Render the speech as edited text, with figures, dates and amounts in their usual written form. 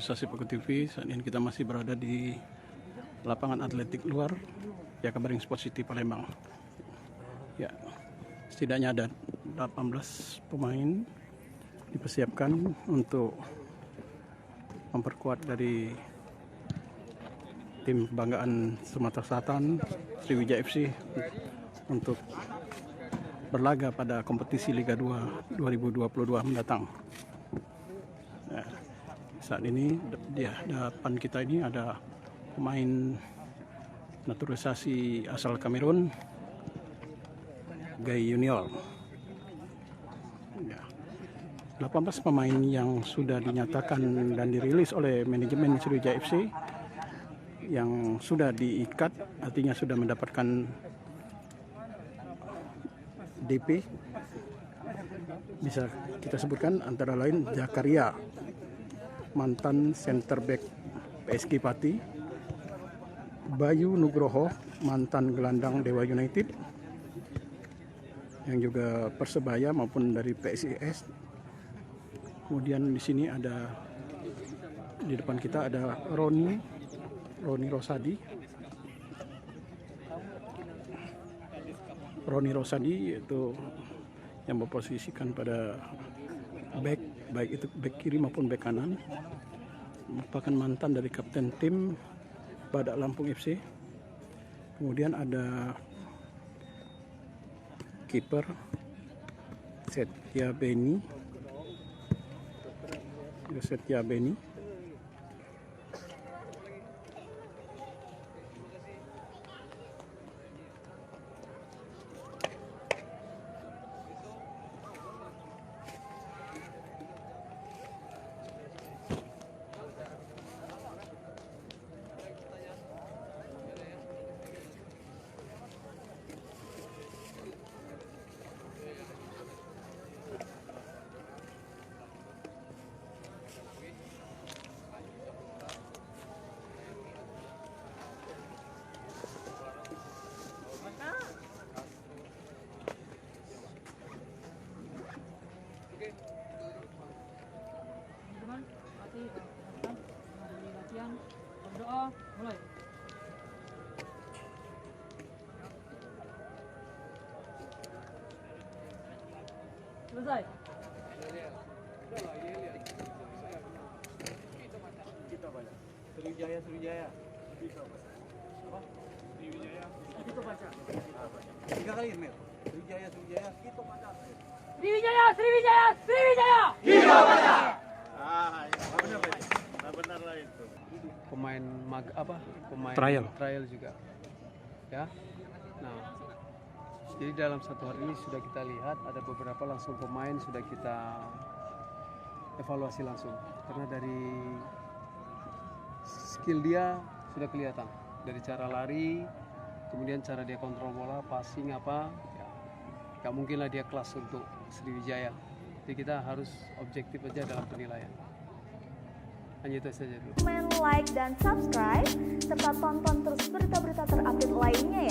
pemirsa Sipaku TV. Saat ini kita masih berada di lapangan atletik luar Jakabaring Sport City Palembang. Ya, setidaknya ada 18 pemain dipersiapkan untuk memperkuat dari tim kebanggaan Sumatera Selatan Sriwijaya FC untuk berlaga pada kompetisi Liga 2 2022 mendatang. Nah, saat ini di hadapan kita ini ada pemain naturalisasi asal Kamerun, Gay Junior. Ya, 18 pemain yang sudah dinyatakan dan dirilis oleh manajemen Sriwijaya FC yang sudah diikat, artinya sudah mendapatkan DP. Bisa kita sebutkan antara lain Zakaria, mantan center back PSG Pati, Bayu Nugroho, mantan gelandang Dewa United yang juga Persebaya maupun dari PSIS. Kemudian di sini ada, di depan kita ada Roni Rosadi, yaitu yang berposisikan pada baik itu back kiri maupun back kanan, merupakan mantan dari kapten tim Badak Lampung FC. Kemudian ada kiper Setia Beni. Latihan, berdoa, mulai. Selesai. Sriwijaya. Apa? Sriwijaya. Kita baca. 3 kali, Mir. Sriwijaya, kita baca. Sriwijaya. Kita baca. Benar lah itu. Pemain Trial juga ya. Nah, jadi dalam satu hari ini sudah kita lihat ada beberapa langsung pemain sudah kita evaluasi langsung, karena dari skill dia sudah kelihatan, dari cara lari, kemudian cara dia kontrol bola, passing apa ya, gak mungkin lah dia kelas untuk Sriwijaya. Jadi kita harus objektif aja dalam penilaian. Hanya itu saja dulu. Like dan subscribe serta tonton terus berita-berita terupdate lainnya ya.